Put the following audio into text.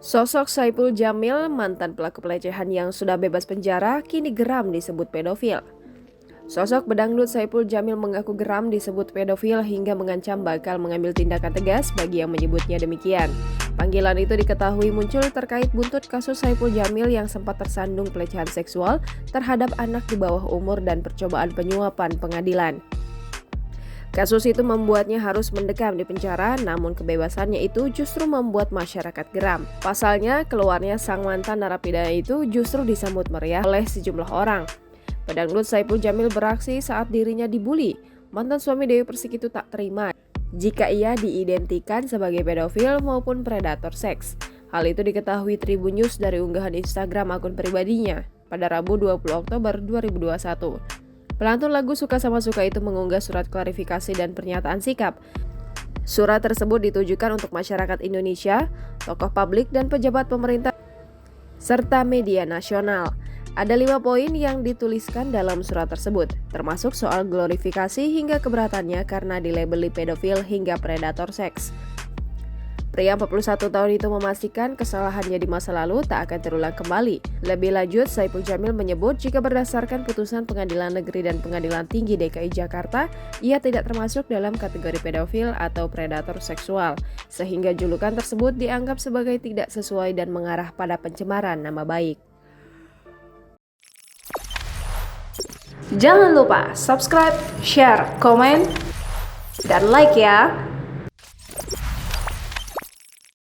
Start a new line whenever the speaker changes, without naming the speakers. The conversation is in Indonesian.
Sosok Saipul Jamil, mantan pelaku pelecehan yang sudah bebas penjara, kini geram disebut pedofil. Sosok pedangdut Saipul Jamil mengaku geram disebut pedofil hingga mengancam bakal mengambil tindakan tegas bagi yang menyebutnya demikian. Panggilan itu diketahui muncul terkait buntut kasus Saipul Jamil yang sempat tersandung pelecehan seksual terhadap anak di bawah umur dan percobaan penyuapan pengadilan. Kasus itu membuatnya harus mendekam di penjara, namun kebebasannya itu justru membuat masyarakat geram. Pasalnya, keluarnya sang mantan narapidana itu justru disambut meriah oleh sejumlah orang. Pedangdut Saipul Jamil beraksi saat dirinya dibully. Mantan suami Dewi Persik itu tak terima jika ia diidentikan sebagai pedofil maupun predator seks. Hal itu diketahui Tribun News dari unggahan Instagram akun pribadinya pada Rabu 20 Oktober 2021. Pelantun lagu Suka Sama Suka itu mengunggah surat klarifikasi dan pernyataan sikap. Surat tersebut ditujukan untuk masyarakat Indonesia, tokoh publik dan pejabat pemerintah, serta media nasional. Ada 5 poin yang dituliskan dalam surat tersebut, termasuk soal glorifikasi hingga keberatannya karena dilabeli pedofil hingga predator seks. Pria 41 tahun itu memastikan kesalahannya di masa lalu tak akan terulang kembali. Lebih lanjut, Saipul Jamil menyebut jika berdasarkan putusan Pengadilan Negeri dan Pengadilan Tinggi DKI Jakarta, ia tidak termasuk dalam kategori pedofil atau predator seksual, sehingga julukan tersebut dianggap sebagai tidak sesuai dan mengarah pada pencemaran nama baik.
Jangan lupa subscribe, share, komen, dan like ya!